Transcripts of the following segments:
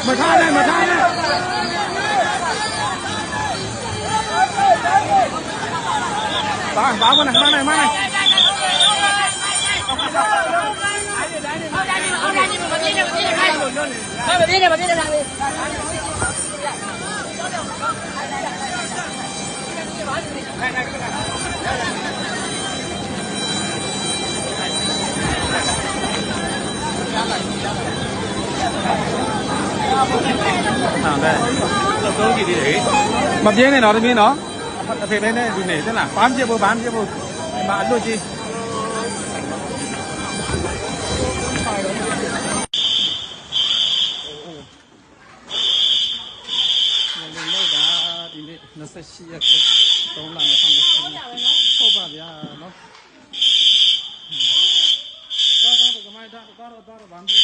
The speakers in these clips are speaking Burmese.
mà thay này báo con này mang này đây mà biến này nó thì nó phải bên này thì này tức là bán chưa vô mà ăn luôn chi nó sẽ xì cái tôm là nó không vào bia nó có cái mai có bán đi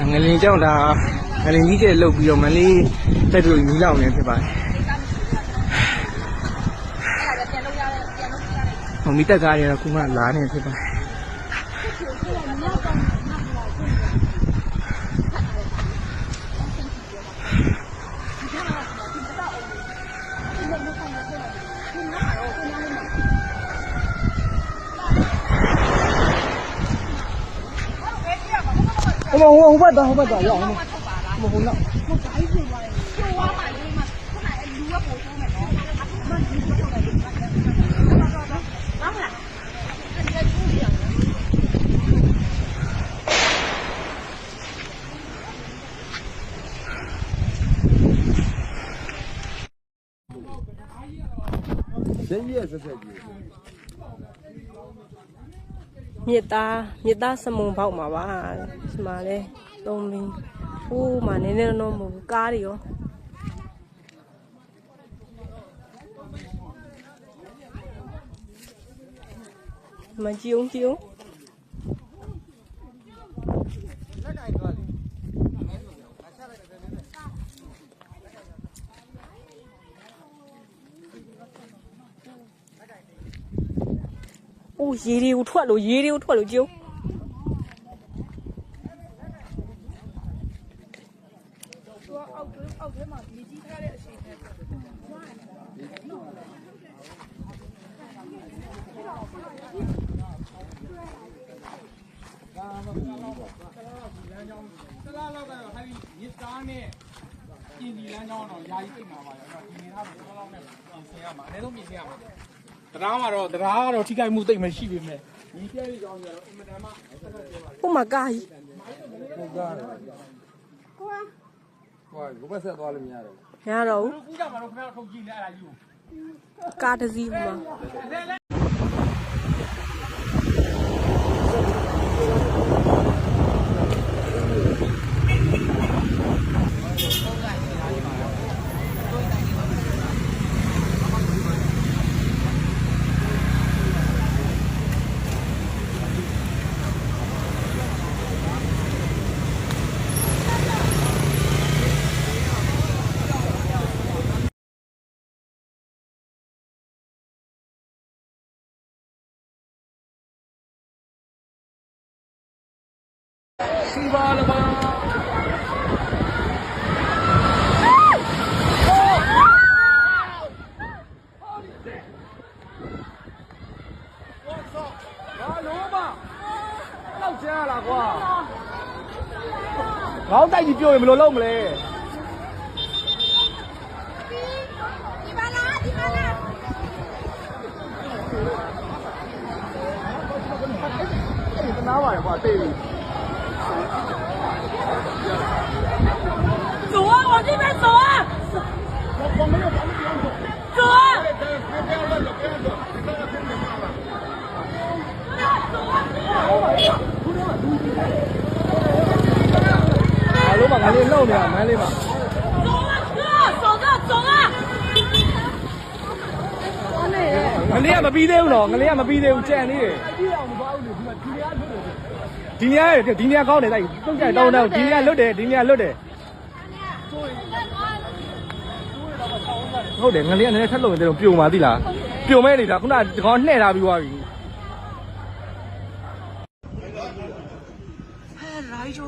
ngày linh trong là ngày linh đi chơi lâu bây giờ mà đi chơi rồi nhiều lâu này thì phải không biết tất cả là cũng là lá này thì phải không bắt đâu dọn một hôm nào nhiệt ta sầm mông phao mà ba mà đây tôm mình mà nên nó một cá đi không mà chiếu ô dì điêu thoát rồi chiếu đó thì cái mù tịnh mà xí về mẹ ô mà cay nhà đâu cá cái gì mà Siva là ba gáo tay gì tiêu mà lâu mà lề nào vậy quả tì số ở đây bên số lúc mà ngài lên lâu nè ngài lên mà số လေးကမပြီးသေးဘူးနော်ငလေးကမပြီးသေးဘူးကြံသေးတယ်ဒီနေရာကောင်းတယ်တိုက်တုံးကြတောင်းတောင်းဒီနေရာလွတ်တယ်ဟုတ်တယ်ငလေးကလည်းထက်လို့ရင်တော့ပြုံပါသိလားပြုံမဲနေတာခုနကဒီကောင်နှဲ့ထားပြီးသွားပြီ 来着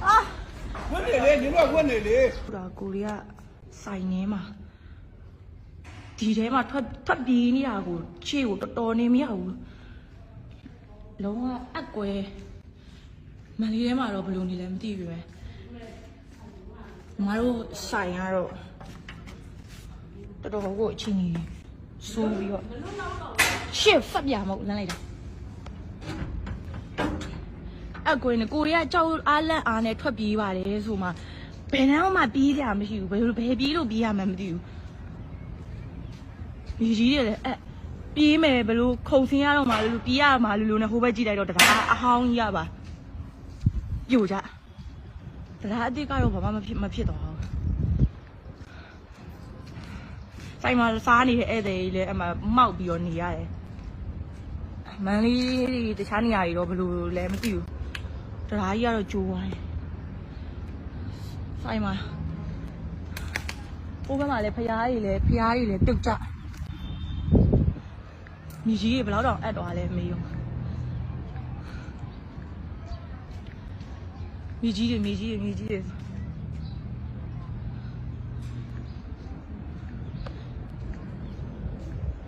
啊！问你嘞，你乱问你嘞。ကိုရီးယားဆိုင်နေမှာဒီထဲမှာထွက်ပြေးနေတာကိုခြေကိုတော်နေမရဘူးလုံးဝအကွဲမန်လေးထဲမှာတော့ဘယ်လိုနေလဲမသိဘူးပဲငါတို့ဆိုင်ကတော့တော်ကိုအချင်းကြီးဆိုးပြီးတော့ရှစ်ဖတ်ပြမဟုတ်လမ်းလိုက်တာအကွဲနဲ့ကိုရီးယားကြောက်အားလန့်အားနဲ့ထွက်ပြေးပါတယ်ဆိုမှဘယ်နှမ်းမှပြေးကြမရှိဘူးဘယ်ပြေးလို့ပြေးရမှမသိဘူးဒီကြီးတွေလည်းပြေးမယ်ဘယ်လိုခုံဆင်းရတော့မှလို့ပြေးရမှလို့နဲ့ဟိုဘက်ကြည့်လိုက်တော့တကားအဟောင်းကြီးရပါပြိုကြတရားအတိတ်ကတော့ဘာမှမဖြစ်တော့ဘူးဆိုင်မှာစားနေတဲ့ဧည့်သည်ကြီးလည်းအမှမောက်ပြီးတော့နေရတယ်မန်လေးတခြားနေရာတွေတော့ဘယ်လိုလဲမသိဘူးတရားကြီးကတော့ကြိုးသွားတယ်ဆိုင်မှာဟိုဘက်မှာလည်းဖျားကြီးလည်းပြုတ်ကြညီကြီးတွေဘယ်တော့တော့အပ်သွားလဲမေးရောမြေကြီးတွေ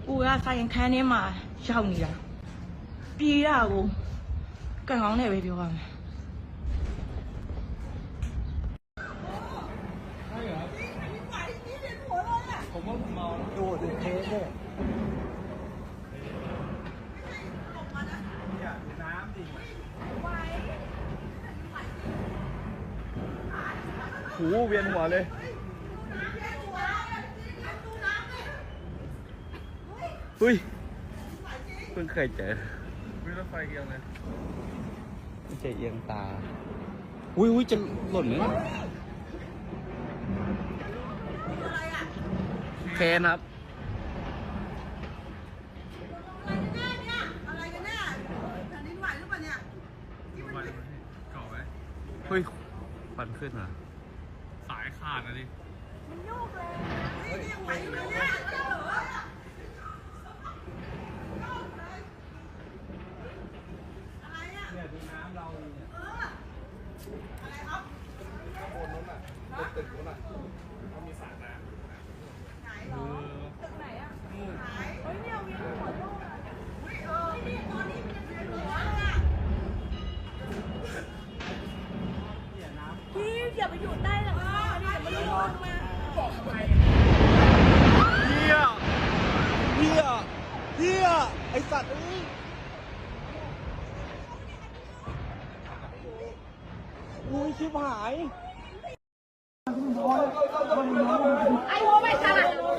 ကိုကဆိုင်ခန်းထဲမှာရောက်နေတာပြေးတာကိုကံကောင်းနဲ့ပဲပြောရမယ်โหเวียนหัวเลยเฮ้ยเพิ่งเคยเจอมีรถไฟเอียงเลยไม่ใช่เอียงตาอุ้ยจะหล่นไหมแคนครับอะไรกันแน่แผ่นดินไหวหรือเปล่าเนี่ยที่มันเป็น เก่าไหม เฮ้ยฟันขึ้นอ่ะ สายขาดนะดิ มันโยกเลยนี่ยังไหวอยู่เลยเนี่ยอะไรอ่ะเนี่ยดูน้ำเราเนี่ยอะไรครับข้างบนนู้นอ่ะตึกนู้นอ่ะเขามีสระน้ำไหนหรอตึกไหนอ่ะไหนเฮ้ยเนี่ยมีหัวโยกอ่ะเฮ้ยนี่ตอนนี้มันยังเป็นหัวเลยอ่ะพี่อย่าไปอยู่ใต้หลังคาดิเดี๋ยวมันลงมาบอกไปเฮียไอสัตว์เอ้ยอุ้ยชิบหาย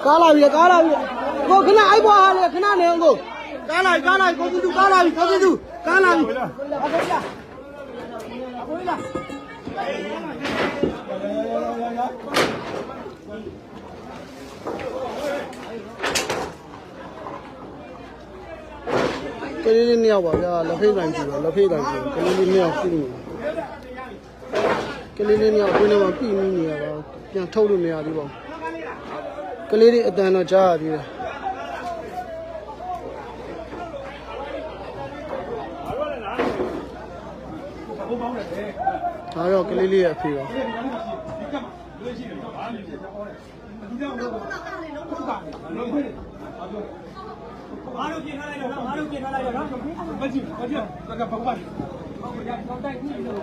ကားလာပြီကိုခဏအိုက်ပွားလေခဏနေအောင်ကိုကားလာပြီကိုသူကားလာပြီအဖေပြအဖေလာကလေးလေးနှစ်ယောက်ပါဗျာလက်ဖေးတိုင်းကြည့်တော့လက်ဖေးတိုင်းကြည့်ကလေးလေးနှစ်ယောက်ပြီးနေကလေးလေးနှစ်ယောက်ကိုယ်နဲ့မှပြီးနေရတာပြန်ထုတ်လို့မရသေးပါဘူးကလေးလေးအတန်တော့ကြားရသေးတယ်ဒါတော့ကလေးလေးရဲ့အဖေပါငါတို့ပြင်ထားလိုက်တော့နော်မကြည့်ကဘာဘာကောင်းတိုက်ကြည့်လို့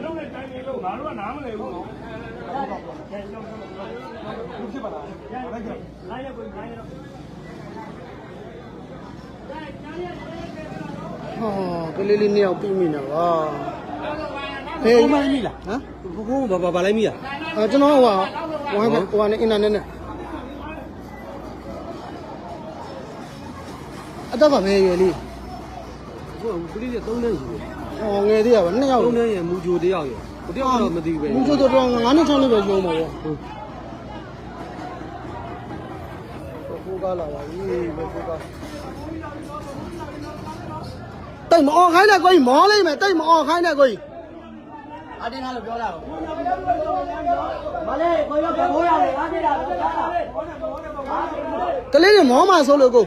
လုံးနဲ့တိုင်းနေလို့ငါတို့ကနားမလဲဘူးဖြစ်ပါလားလိုက်ရကိုနိုင်ရတော့ဟောကလေးလေးနှစ်ယောက်ပြီးမိနေပါဟေးမမိလားဟမ်ဘိုးဘာလိုက်မိလားကျွန်တော်ဟိုနဲ့အင်တာနက်နဲ့ အသက်ကဘယ်ရွယ်လေး ဟိုကလေးတွေ3နှစ်ရှိတယ် ဟောငယ်သေးရပါ2ယောက် 3နှစ်ရဲ့မူဂျိုတယောက်ရဲ့တယောက်တော့မသိဘူးပဲ မူချိုတော့9နှစ်6နှစ်ပဲကျုံးပါဗောကိုကားလာပါပြီကိုကားတိတ်မအောင်ခိုင်းနဲ့ကိုကြီးမောလိုက်မယ်တိတ်မအောင်ခိုင်းနဲ့ကိုကြီးအတင်းသားလို့ပြောတာမလေးကိုရောကမိုးရတယ်အားပြတာပြောတာကလေးတွေမောမှာဆိုလို့ကို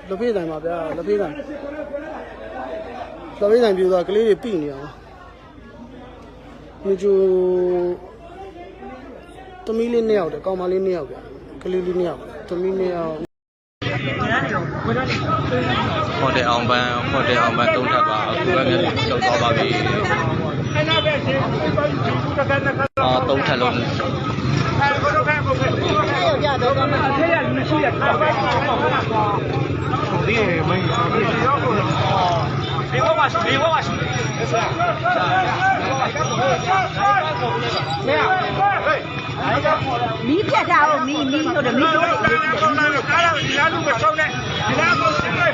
လက်ဖေးတိုင်ပါဗျာလက်ဖေးတိုင်ပြူသွားကလေးတွေပြိနေအောင်မြူသမီးလေး2ယောက်တယ်ကောင်မလေး2ယောက်ဗျာကလေးလေး2ယောက်သမီး2ယောက် ဟိုတယ်အောင်ပန်း3ထပ်ပါအခုလည်းကျော်သွားပါပြီ3ထပ်လုံးမီးပြတ်တာဟုတ်မီးဆိုတော့မီးတို့တွေကားလာဒီလားလူမဆုံးနဲ့ဒီလားကိုစစ်လိုက်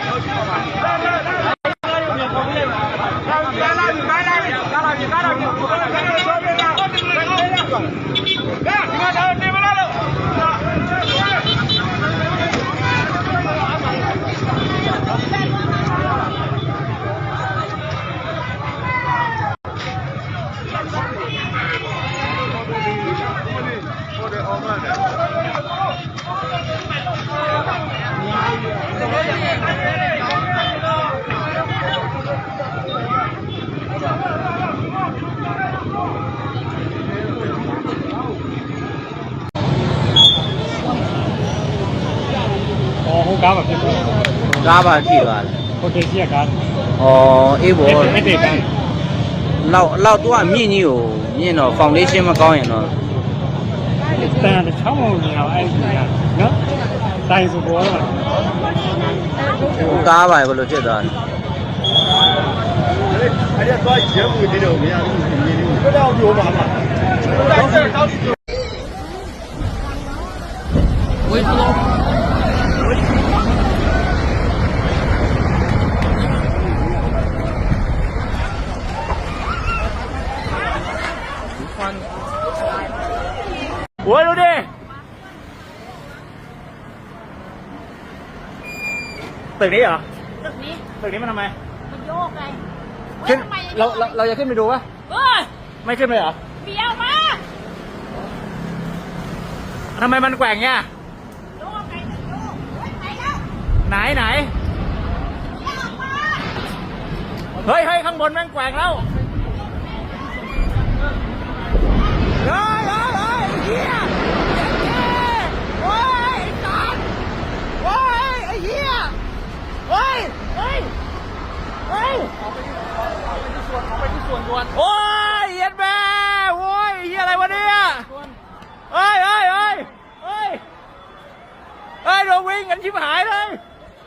ကားပါဖြစ်သွားတယ် ကားပါထိသွားတယ် ဟိုတယ်ကြီးကကား ဩအေးဘော အဲ့ဒီကား လောက်သူကမြင့်ကြီးကိုမြင့်တော့ဖောင်ဒေးရှင်းမကောင်းရင်တော့ တန်တဲ့ချောင်းမမြင်အောင်အဲ့ဒီကနော်တိုင်ဆိုပေါ်တော့ ကားပါဘယ်လိုဖြစ်သွားလဲ အဲ့ဒါသွားရဲမှုတွေတော့မရဘူးမြင်နေဘူးတော့ပြောပါမှာဝေးတော့ဝေးလို့ดิตึกนี้เหรอตึกนี้มันทำไม มันโยกไง ขึ้นเราจะขึ้นไปดูปะ เฮ้ย ไม่ขึ้นเลยเหรอ เบี้ยวมา ทำไมมันแกว่งเนี่ย โยกไงโยกไปแล้ว ไหน เบี้ยวมา เฮ้ยข้างบนแม่งแกว่งแล้วเฮ้ยเฮียโอ้ยตันโอ้ยไอ้เฮียเฮ้ยออกไปที่ส่วนด่วนโอ้ยเย็นแม่โอ้ยเฮียอะไรวะเนี่ยเฮ้ยเราวิ่งกันชิบหายเลย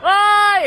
เฮ้ย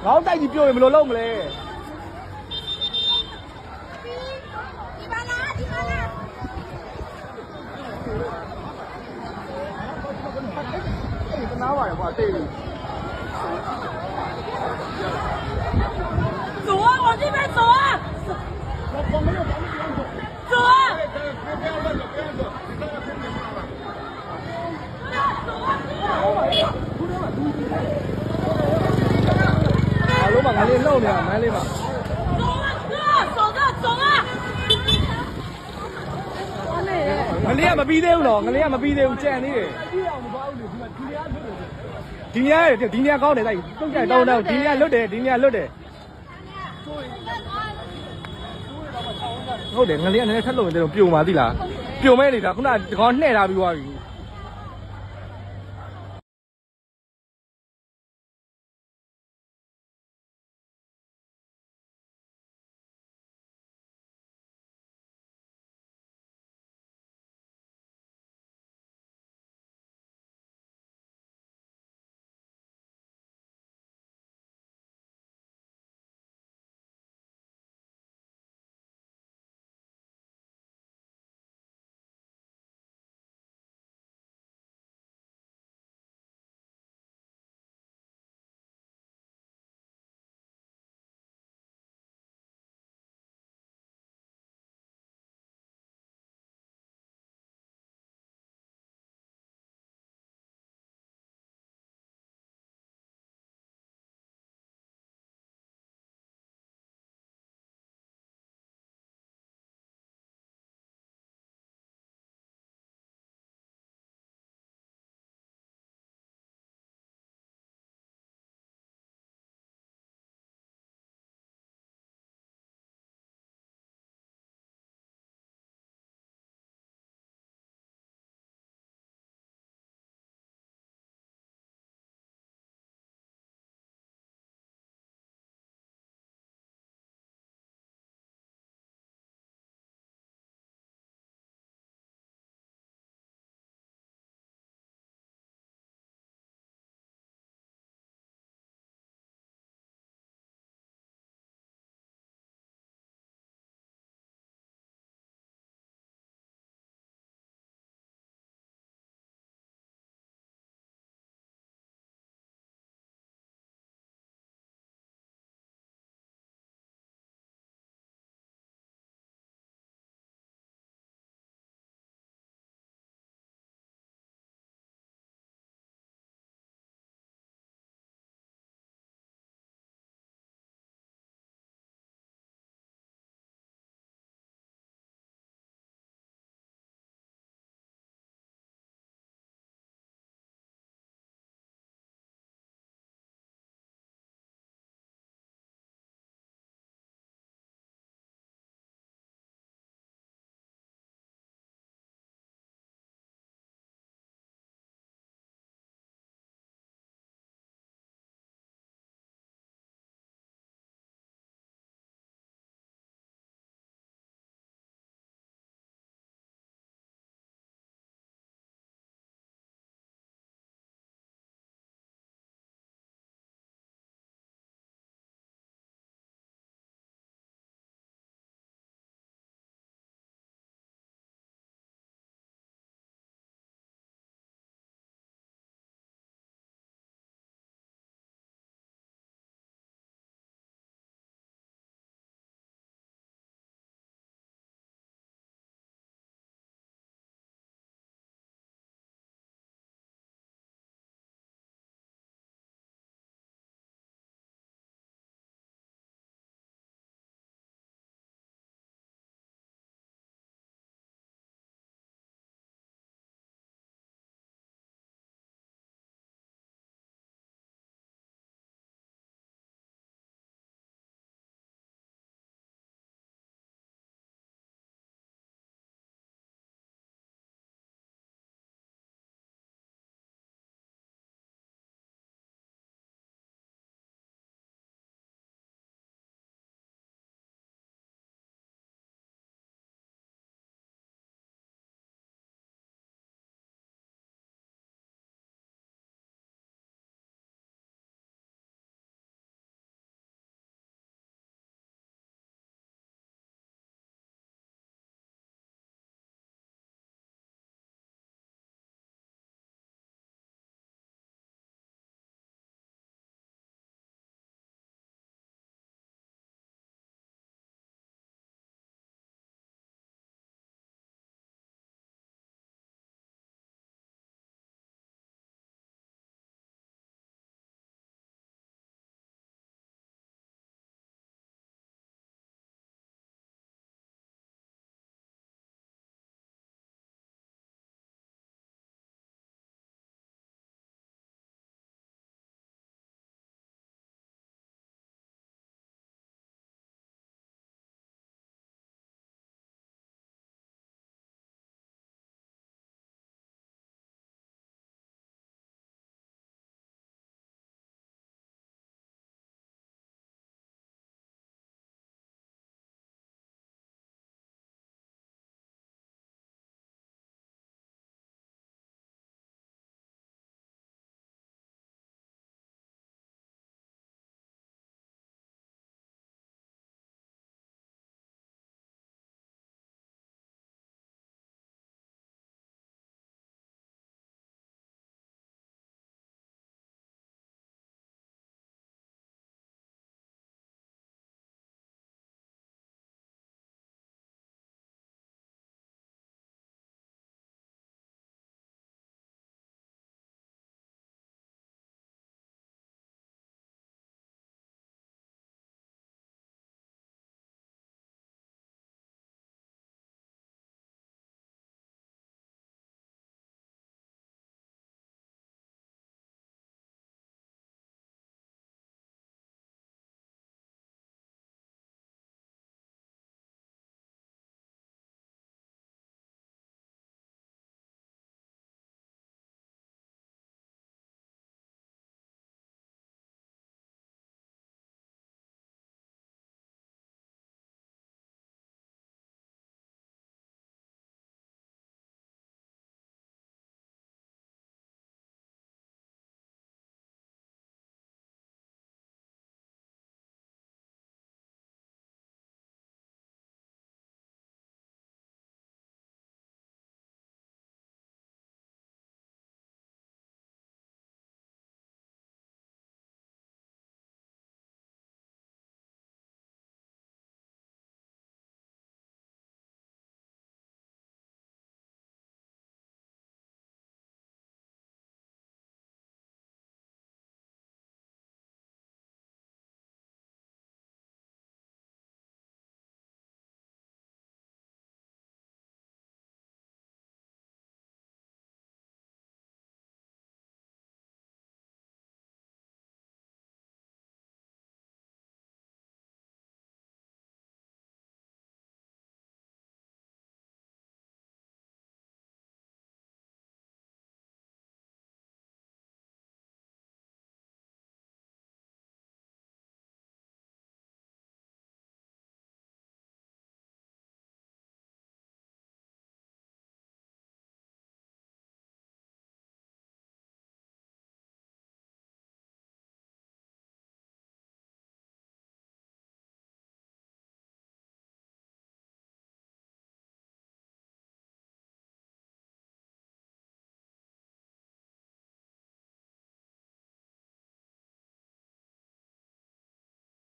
ခေါင်းတိုက်ကြီးပြိုရင်ဘယ်လိုလုပ်မလဲ ဒီပါလားဒီပါလား တနာပါရကွာတိတ်လို့走啊，往这边走啊！走啊！老板，俺这弄的，买的吧。走啊，哥，嫂子，走啊！ ငလေးကမပြီးသေးဘူးနော်ငလေးကမပြီးသေးဘူးကြံသေးတယ်ဒီနေရာကောင်းတယ်တိုက်တုတ်ကြိုက်တောင်းတော့ဒီနေရာလွတ်တယ်ဒီနေရာလွတ်တယ်ဟုတ်တယ်ငလေးကလည်းထက်လို့တယ်ပြိုပါသိလားပြိုမဲနေတာခုနကကောင်နှဲ့ထားပြီးသွားပြီ